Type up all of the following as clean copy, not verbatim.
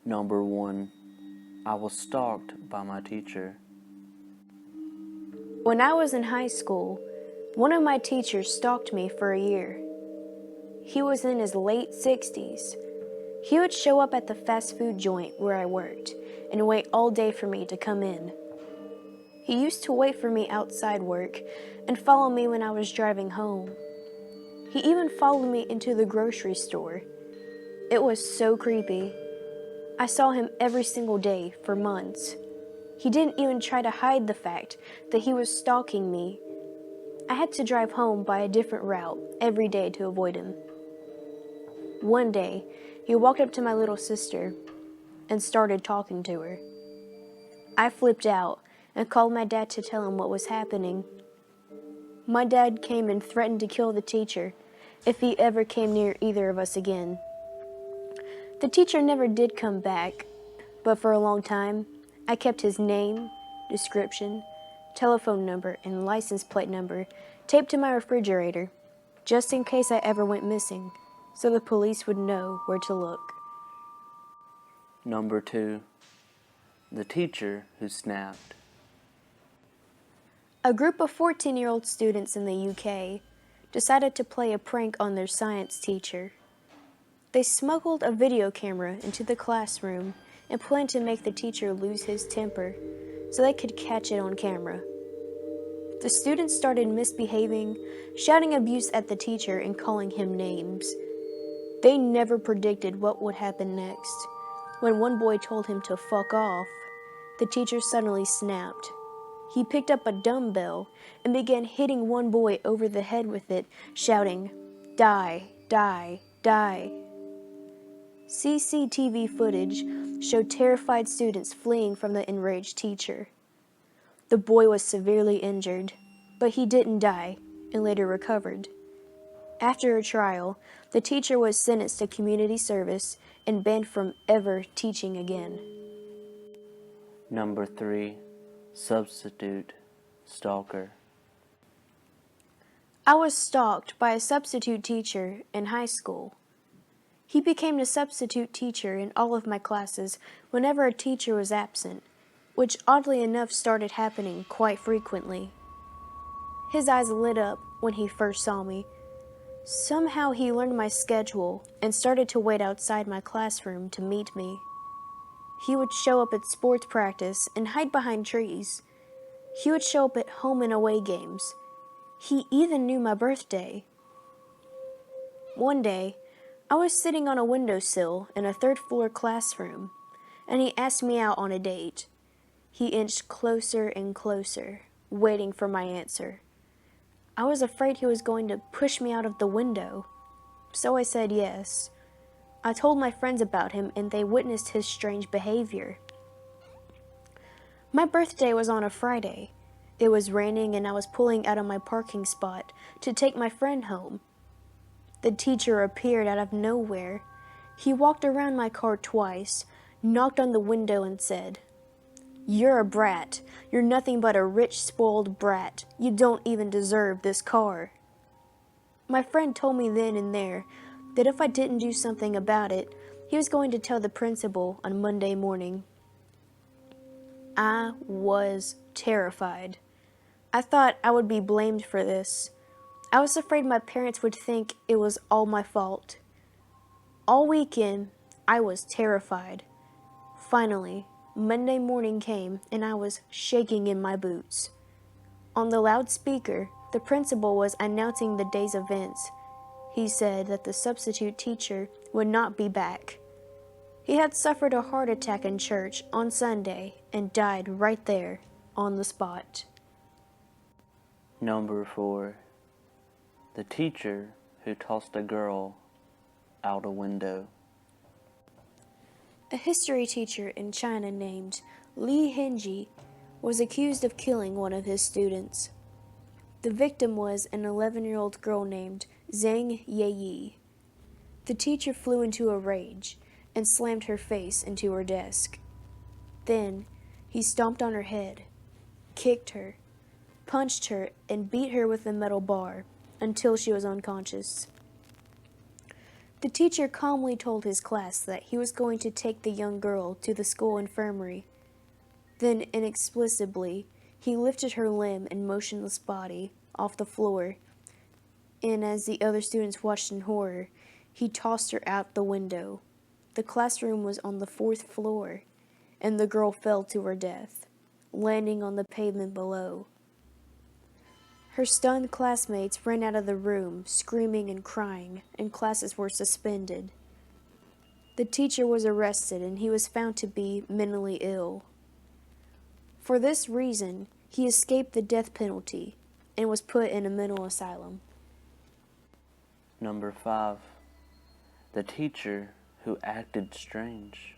Number 1. I was stalked by my teacher. When I was in high school, one of my teachers stalked me for a year. He was in his late 60s. He would show up at the fast food joint where I worked and wait all day for me to come in. He used to wait for me outside work and follow me when I was driving home. He even followed me into the grocery store. It was so creepy. I saw him every single day for months. He didn't even try to hide the fact that he was stalking me. I had to drive home by a different route every day to avoid him. One day, he walked up to my little sister and started talking to her. I flipped out and called my dad to tell him what was happening. My dad came and threatened to kill the teacher if he ever came near either of us again. The teacher never did come back, but for a long time, I kept his name, description, telephone number, and license plate number taped to my refrigerator, just in case I ever went missing, so the police would know where to look. Number 2. The teacher who snapped. A group of 14-year-old students in the UK decided to play a prank on their science teacher. They smuggled a video camera into the classroom and planned to make the teacher lose his temper so they could catch it on camera. The students started misbehaving, shouting abuse at the teacher and calling him names. They never predicted what would happen next. When one boy told him to fuck off, the teacher suddenly snapped. He picked up a dumbbell and began hitting one boy over the head with it, shouting, "Die, die, die." CCTV footage showed terrified students fleeing from the enraged teacher. The boy was severely injured, but he didn't die and later recovered. After a trial, the teacher was sentenced to community service and banned from ever teaching again. Number 3. Substitute stalker. I was stalked by a substitute teacher in high school. He became the substitute teacher in all of my classes whenever a teacher was absent, which oddly enough started happening quite frequently. His eyes lit up when he first saw me. Somehow he learned my schedule and started to wait outside my classroom to meet me. He would show up at sports practice and hide behind trees. He would show up at home and away games. He even knew my birthday. One day, I was sitting on a windowsill in a third-floor classroom, and he asked me out on a date. He inched closer and closer, waiting for my answer. I was afraid he was going to push me out of the window, so I said yes. I told my friends about him, and they witnessed his strange behavior. My birthday was on a Friday. It was raining, and I was pulling out of my parking spot to take my friend home. The teacher appeared out of nowhere. He walked around my car twice, knocked on the window and said, "You're a brat. You're nothing but a rich, spoiled brat. You don't even deserve this car." My friend told me then and there that if I didn't do something about it, he was going to tell the principal on Monday morning. I was terrified. I thought I would be blamed for this. I was afraid my parents would think it was all my fault. All weekend, I was terrified. Finally, Monday morning came and I was shaking in my boots. On the loudspeaker, the principal was announcing the day's events. He said that the substitute teacher would not be back. He had suffered a heart attack in church on Sunday and died right there on the spot. Number 4. The teacher who tossed a girl out a window. A history teacher in China named Li Henji was accused of killing one of his students. The victim was an 11-year-old girl named Zhang Yeyi. The teacher flew into a rage and slammed her face into her desk. Then he stomped on her head, kicked her, punched her, and beat her with a metal bar until she was unconscious. The teacher calmly told his class that he was going to take the young girl to the school infirmary. Then, inexplicably, he lifted her limp and motionless body off the floor, and as the other students watched in horror, he tossed her out the window. The classroom was on the fourth floor, and the girl fell to her death, landing on the pavement below. Her stunned classmates ran out of the room, screaming and crying, and classes were suspended. The teacher was arrested, and he was found to be mentally ill. For this reason, he escaped the death penalty and was put in a mental asylum. Number 5. The teacher who acted strange.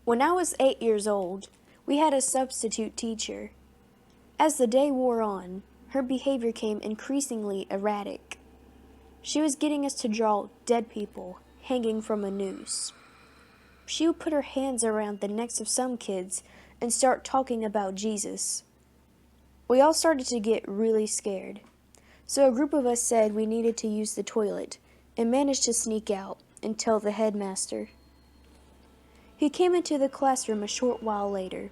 When I was 8 years old, we had a substitute teacher. As the day wore on, her behavior became increasingly erratic. She was getting us to draw dead people hanging from a noose. She would put her hands around the necks of some kids and start talking about Jesus. We all started to get really scared, so a group of us said we needed to use the toilet and managed to sneak out and tell the headmaster. He came into the classroom a short while later.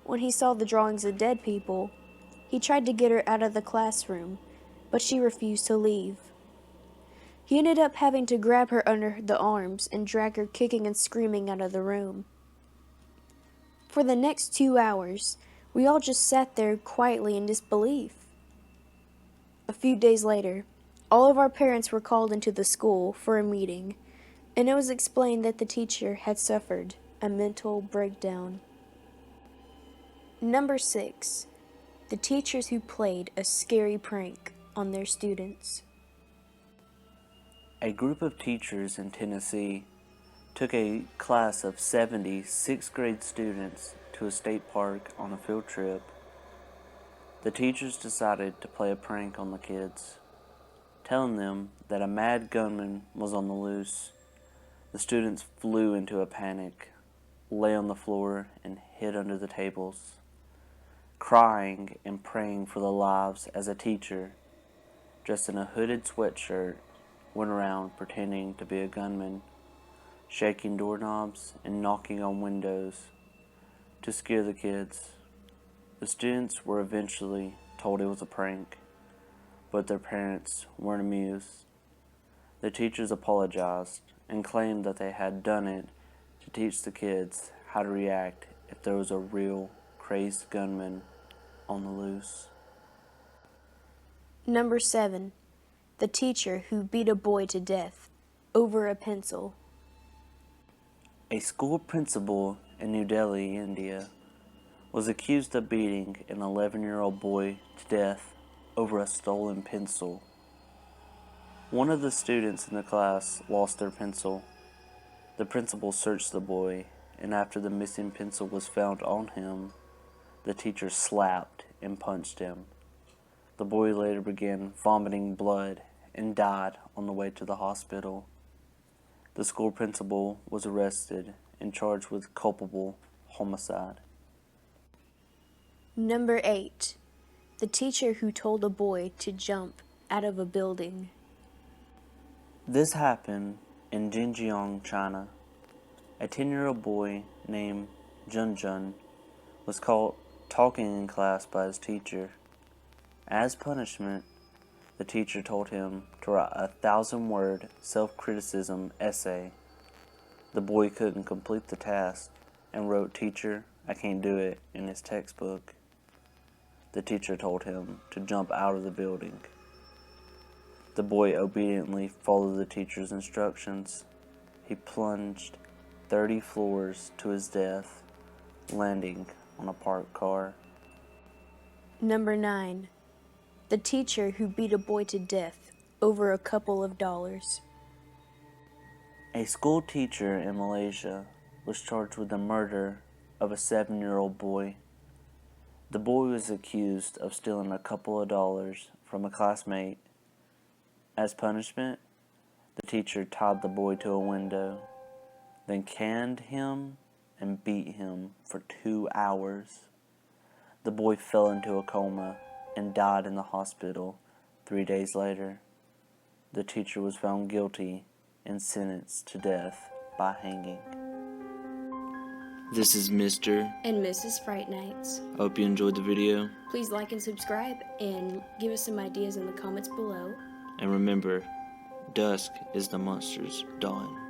When he saw the drawings of dead people, he tried to get her out of the classroom, but she refused to leave. He ended up having to grab her under the arms and drag her kicking and screaming out of the room. For the next 2 hours, we all just sat there quietly in disbelief. A few days later, all of our parents were called into the school for a meeting, and it was explained that the teacher had suffered a mental breakdown. Number 6. The teachers who played a scary prank on their students. A group of teachers in Tennessee took a class of 70 sixth grade students to a state park on a field trip. The teachers decided to play a prank on the kids, telling them that a mad gunman was on the loose. The students flew into a panic, lay on the floor, and hid under the tables, crying and praying for their lives as a teacher, dressed in a hooded sweatshirt, went around pretending to be a gunman, shaking doorknobs and knocking on windows to scare the kids. The students were eventually told it was a prank, but their parents weren't amused. The teachers apologized and claimed that they had done it to teach the kids how to react if there was a real crazed gunman on the loose. Number 7. The teacher who beat a boy to death over a pencil. A school principal in New Delhi, India, was accused of beating an 11-year-old boy to death over a stolen pencil. One of the students in the class lost their pencil. The principal searched the boy, and after the missing pencil was found on him, the teacher slapped and punched him. The boy later began vomiting blood and died on the way to the hospital. The school principal was arrested and charged with culpable homicide. Number 8. The teacher who told a boy to jump out of a building. This happened in Xinjiang, China. A 10-year-old boy named Junjun was caught talking in class by his teacher. As punishment, the teacher told him to write a 1,000-word self-criticism essay. The boy couldn't complete the task and wrote, "Teacher, I can't do it," in his textbook. The teacher told him to jump out of the building. The boy obediently followed the teacher's instructions. He plunged 30 floors to his death, landing on a parked car. Number 9. The teacher who beat a boy to death over a couple of dollars. A school teacher in Malaysia was charged with the murder of a 7-year-old boy. The boy was accused of stealing a couple of dollars from a classmate. As punishment, the teacher tied the boy to a window, then canned him and beat him for 2 hours. The boy fell into a coma and died in the hospital 3 days later. the teacher was found guilty and sentenced to death by hanging. This is Mr. and Mrs. Fright Nights. I hope you enjoyed the video. Please like and subscribe and give us some ideas in the comments below. And remember, dusk is the monster's dawn.